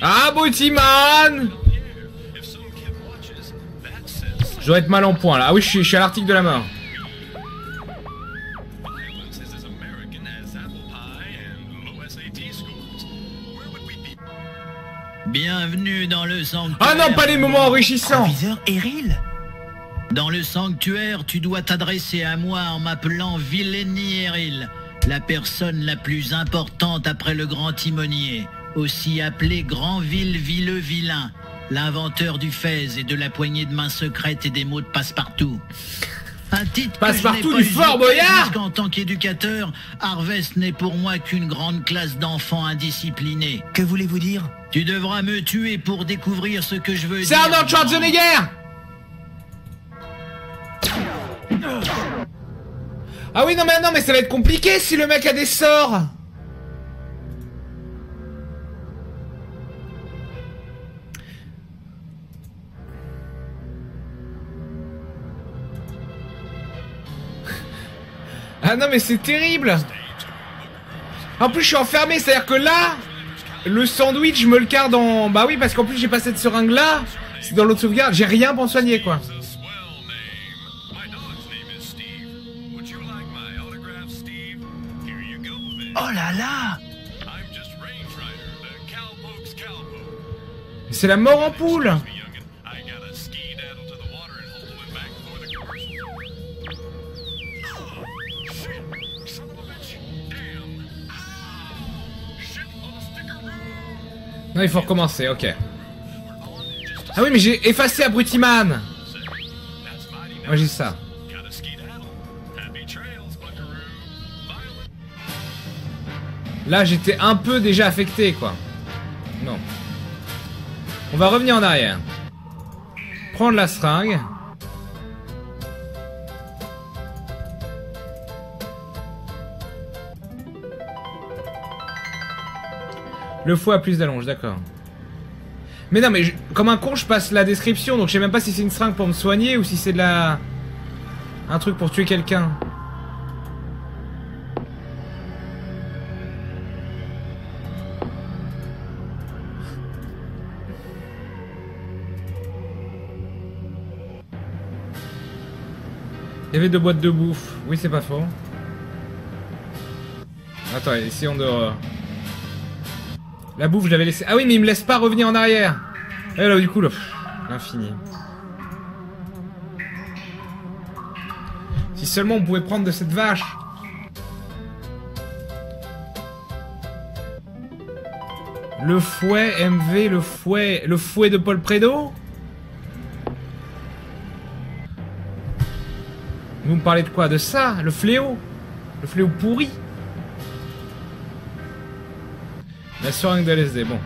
Abruti-man! Je dois être mal en point là. Ah oui, je suis à l'article de la mort. Bienvenue dans le sanctuaire. Ah non, pas les moments enrichissants. Proviseur Eril. Dans le sanctuaire, tu dois t'adresser à moi en m'appelant Vileni Eril, la personne la plus importante après le grand timonier, aussi appelé Granville Villeux Vilain, l'inventeur du fez et de la poignée de main secrète et des mots de passe-partout. Un titre Passe-partout du Fort Boyard. En tant qu'éducateur, Harvest n'est pour moi qu'une grande classe d'enfants indisciplinés. Que voulez-vous dire? Tu devras me tuer pour découvrir ce que je veux dire. C'est Arnold Schwarzenegger. Ah oui, non mais ça va être compliqué si le mec a des sorts. Ah non mais c'est terrible. En plus je suis enfermé, c'est-à-dire que là, le sandwich je me le carre dans... Bah oui, parce qu'en plus j'ai pas cette seringue là. C'est dans l'autre sauvegarde, j'ai rien pour me soigner quoi. Oh là là! C'est la mort en poule. Non, il faut recommencer, ok. Ah oui, mais j'ai effacé Abruti-man. Moi j'ai ça. Là, j'étais un peu déjà affecté, quoi. Non. On va revenir en arrière. Prendre la seringue. Le foie a plus d'allonge, d'accord. Mais non, mais comme un con, je passe la description, donc je sais même pas si c'est une seringue pour me soigner ou si c'est de la... un truc pour tuer quelqu'un. Il y avait 2 boîtes de bouffe. Oui, c'est pas faux. Attends, essayons de... La bouffe, je l'avais laissé... Ah oui, mais il me laisse pas revenir en arrière. Et là, du coup, là... L'infini. Si seulement on pouvait prendre de cette vache. Le fouet, MV, le fouet de Paul Prédo. Vous me parlez de quoi? De ça? Le fléau? Le fléau pourri? La seringue de LSD, bon.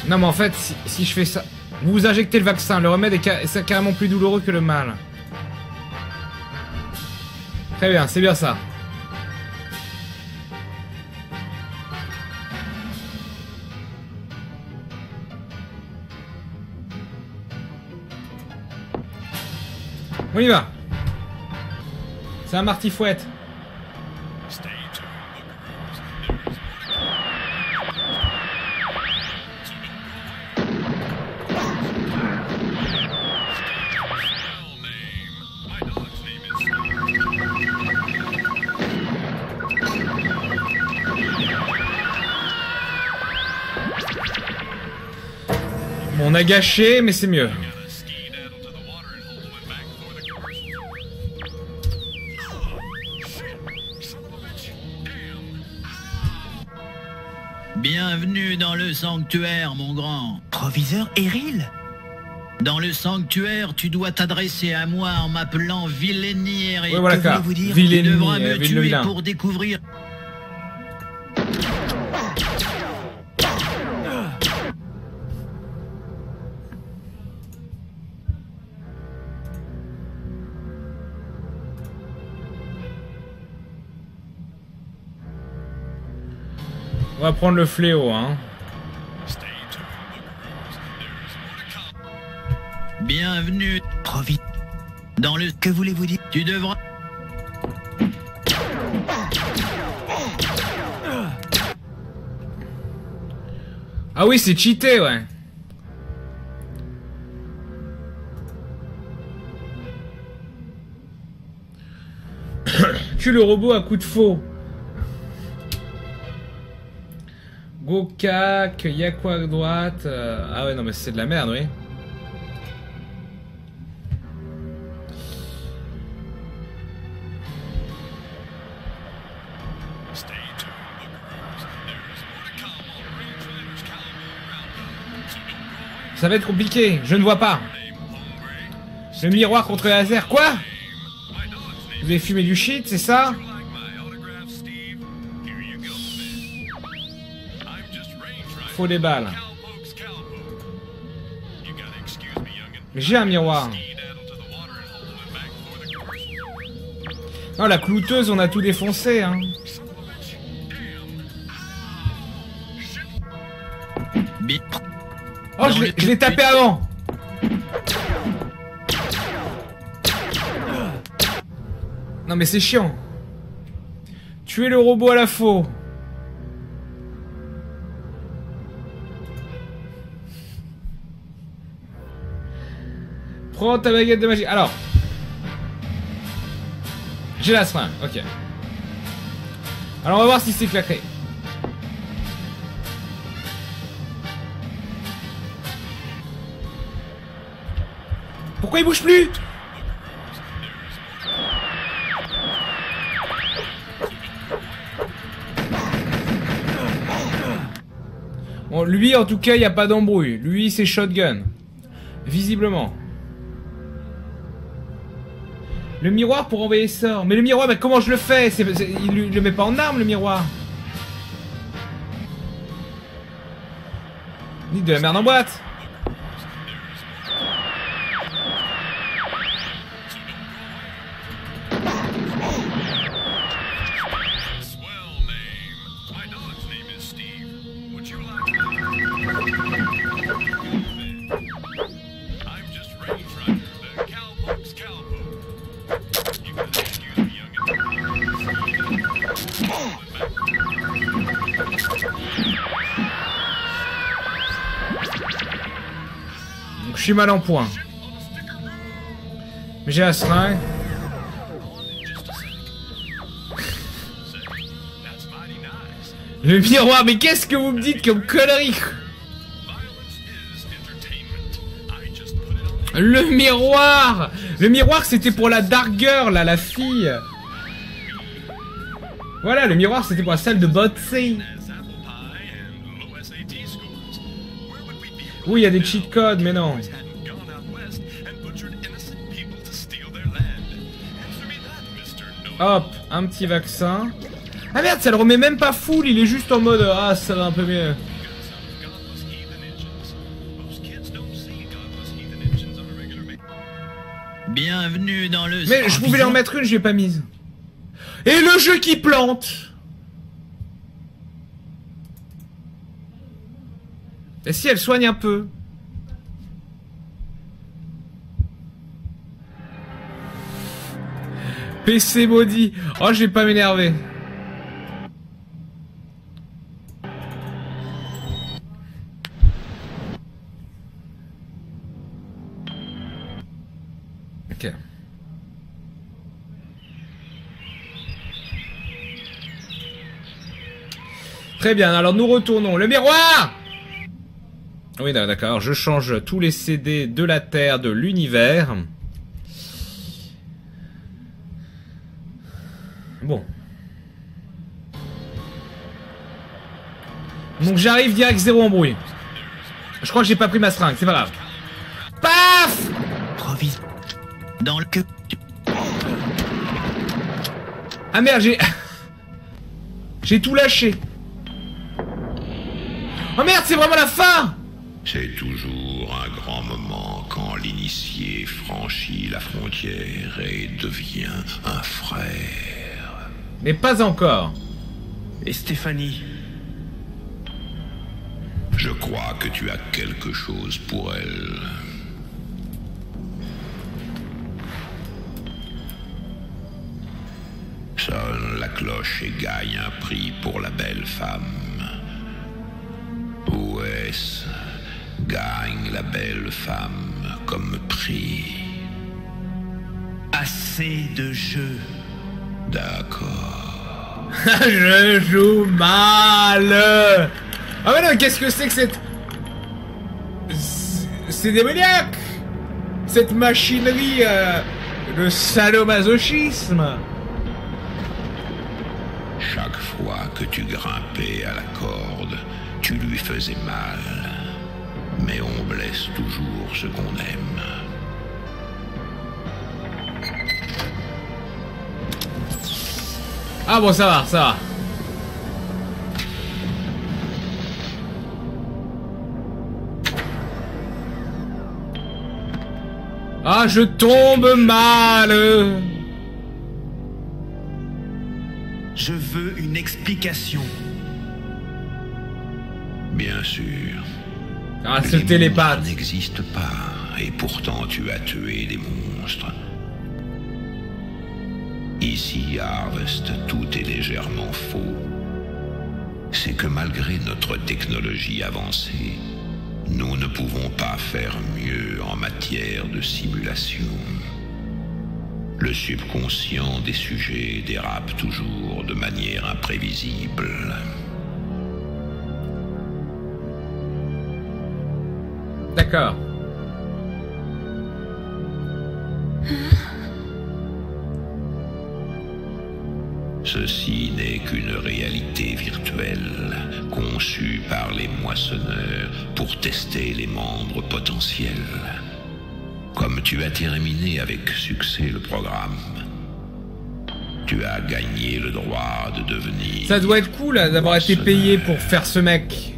Non mais en fait, si je fais ça... Vous vous injectez le vaccin, le remède est carrément plus douloureux que le mal. Très bien, c'est bien ça. On y va. C'est un martifouette. Bon, on a gâché, mais c'est mieux. Bienvenue dans le sanctuaire, mon grand. Proviseur Eril. Dans le sanctuaire, tu dois t'adresser à moi en m'appelant Vileni Eril. Ouais, voilà, Que voulez-vous dire? Tu Vileni, devras me Villeux tuer Vilain. pour découvrir... On va prendre le fléau, hein. Bienvenue Dans le... Que voulez-vous dire? Tu devras... Ah oui, c'est cheaté, ouais. Tue le robot à coup de faux. Gokak, y'a quoi à droite? Ah ouais, non, mais c'est de la merde, oui. Ça va être compliqué, je ne vois pas. Le miroir contre le laser, quoi? Vous avez fumé du shit, c'est ça? Faut des balles. Mais j'ai un miroir. Non, la clouteuse, on a tout défoncé, hein. Oh, je l'ai tapé avant. Non mais c'est chiant. Tuer le robot à la faux. Prends ta baguette de magie. Alors. J'ai la seringue, ok. Alors on va voir si c'est claqué. Pourquoi il bouge plus? Bon, lui en tout cas, il n'y a pas d'embrouille. Lui, c'est shotgun. Visiblement. Le miroir pour envoyer sort. Mais le miroir, mais comment je le fais? Il le met pas en arme, le miroir. Ni de la merde en boîte. Je suis mal en point. Mais j'ai la seringue. Le miroir, mais qu'est-ce que vous me dites comme connerie? Le miroir! Le miroir, c'était pour la dark girl, là, la fille. Voilà, le miroir, c'était pour la salle de boxing. Oui, il y a des cheat codes, mais non. Hop, un petit vaccin. Ah merde, ça le remet même pas full, il est juste en mode ah, ça va un peu mieux. Bienvenue dans le... Mais je pouvais en mettre une, je l'ai pas mise. Et le jeu qui plante. Et si elle soigne un peu? PC maudit. Oh, je vais pas m'énerver. Ok. Très bien, alors nous retournons. Le miroir! Oui, d'accord, je change tous les CD de la Terre, de l'univers. Bon. Donc j'arrive direct, zéro embrouille. Je crois que j'ai pas pris ma seringue, c'est pas grave. Paf! Provise. Dans le... Ah merde, j'ai... J'ai tout lâché. Oh merde, c'est vraiment la fin! C'est toujours un grand moment quand l'initié franchit la frontière et devient un frère. Mais pas encore. Et Stéphanie? Je crois que tu as quelque chose pour elle. Sonne la cloche et gagne un prix pour la belle femme. Où est-ce? Gagne la belle femme comme prix. Assez de jeu. D'accord. Je joue mal. Ah mais non, qu'est-ce que c'est que cette... C'est démoniaque. Cette machinerie de sadomasochisme. Chaque fois que tu grimpais à la corde, tu lui faisais mal. Mais on blesse toujours ce qu'on aime. Ah bon, ça va, ça va. Ah, je tombe mal. Je veux une explication. Bien sûr. Ah, ce Les télépathe. monstres n'existent pas, et pourtant tu as tué des monstres. Ici, à Harvest, tout est légèrement faux. C'est que malgré notre technologie avancée, nous ne pouvons pas faire mieux en matière de simulation. Le subconscient des sujets dérape toujours de manière imprévisible. D'accord. Ceci n'est qu'une réalité virtuelle, conçue par les moissonneurs pour tester les membres potentiels. Comme tu as terminé avec succès le programme, tu as gagné le droit de devenir... Ça doit être cool d'avoir été payé pour faire ce mec.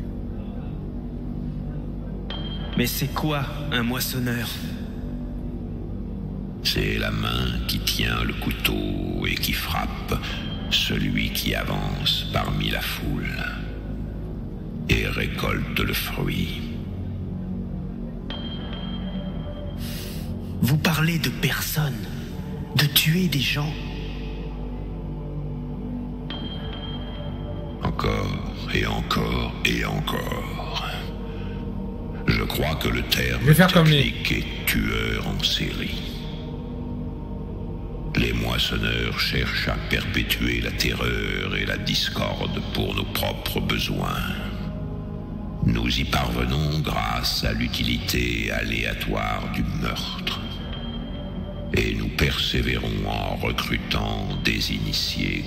Mais c'est quoi un moissonneur? C'est la main qui tient le couteau et qui frappe celui qui avance parmi la foule et récolte le fruit. Vous parlez de personnes, de tuer des gens. Encore et encore et encore. Je crois que le terme Je vais faire comme lui. technique est tueur en série. Les moissonneurs cherchent à perpétuer la terreur et la discorde pour nos propres besoins. Nous y parvenons grâce à l'utilité aléatoire du meurtre. Et nous persévérons en recrutant des initiés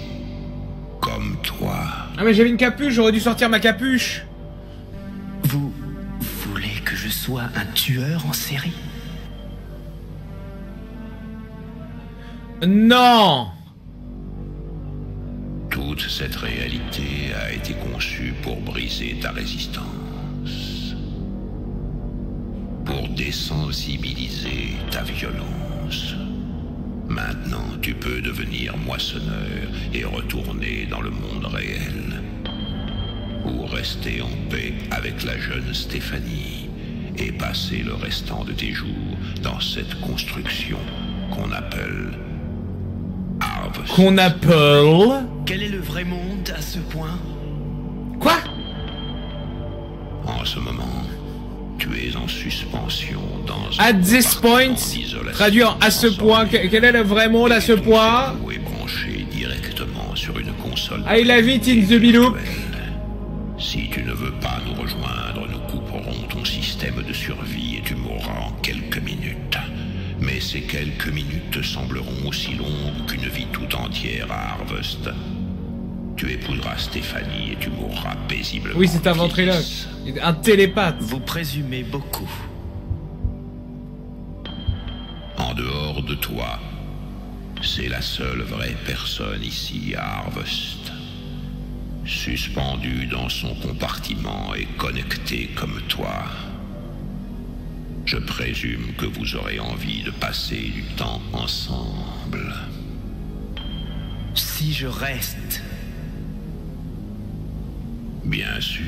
comme toi. Ah mais j'avais une capuche, j'aurais dû sortir ma capuche. Vous voulez que je sois un tueur en série? Non. Toute cette réalité a été conçue pour briser ta résistance, pour désensibiliser ta violence. Maintenant, tu peux devenir moissonneur et retourner dans le monde réel, ou rester en paix avec la jeune Stéphanie et passer le restant de tes jours dans cette construction qu'on appelle Harvest. Qu'on appelle... Quel est le vrai monde à ce point? Quoi? En ce moment, tu es en suspension dans At un this point, traduire à ce point, quel est le vrai monde à ce point? Ton cerveau est branché directement sur une console. I love it in the below. Si tu ne veux pas nous rejoindre, nous couperons ton système de survie et tu mourras en quelques minutes. Mais ces quelques minutes te sembleront aussi longues qu'une vie tout entière à Harvest. Tu épouseras Stéphanie et tu mourras paisiblement. Oui, c'est un ventriloque. Un télépathe. Vous présumez beaucoup. En dehors de toi, c'est la seule vraie personne ici à Harvest. Suspendue dans son compartiment et connectée comme toi. Je présume que vous aurez envie de passer du temps ensemble. Si je reste... Bien sûr.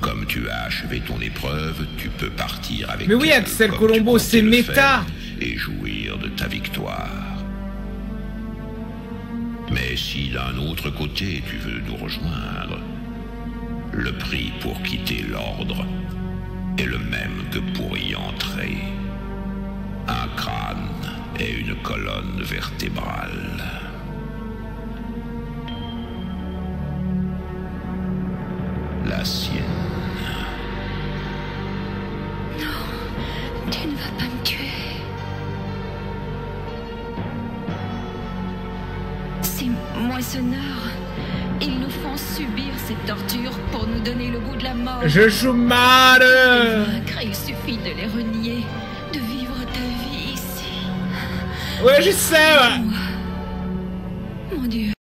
Comme tu as achevé ton épreuve, tu peux partir avec... Mais oui, elle Axel comme Colombo, tu comptais c'est le méta. faire et jouir de ta victoire. Mais si d'un autre côté tu veux nous rejoindre, le prix pour quitter l'ordre est le même que pour y entrer. Un crâne et une colonne vertébrale. La sienne. Non, tu ne vas pas me tuer. Ces moissonneurs, ils nous font subir cette torture pour nous donner le goût de la mort. Je joue mal. Il suffit de les renier, de vivre ta vie ici. Ouais, je sais, ouais. Mon Dieu,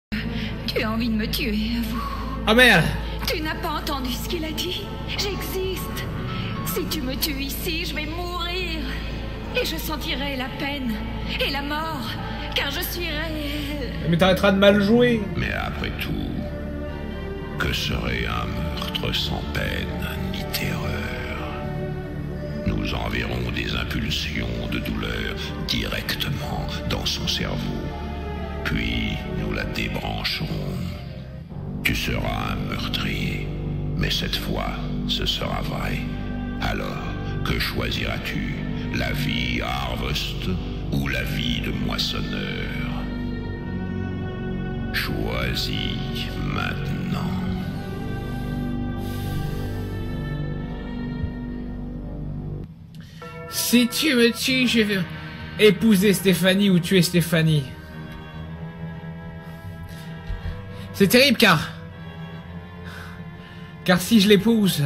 tu as envie de me tuer, avoue. Oh merde. Tu n'as pas entendu ce qu'il a dit? J'existe. Si tu me tues ici, je vais mourir. Et je sentirai la peine et la mort, car je suis réelle. Mais t'arrêteras de mal jouer. Mais après tout, que serait un meurtre sans peine ni terreur? Nous enverrons des impulsions de douleur directement dans son cerveau. Puis nous la débrancherons. Tu seras un meurtrier, mais cette fois, ce sera vrai. Alors, que choisiras-tu? La vie à Harvest ou la vie de moissonneur? Choisis maintenant. Si tu me tues, je vais épouser Stéphanie ou tuer Stéphanie. C'est terrible car si je l'épouse,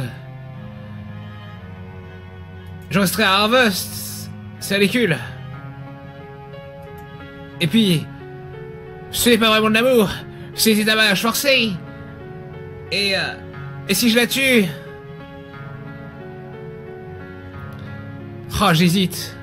je resterai à Harvest. C'est ridicule. Et puis, ce n'est pas vraiment de l'amour, c'est un mariage forcé. Et si je la tue... Oh, j'hésite.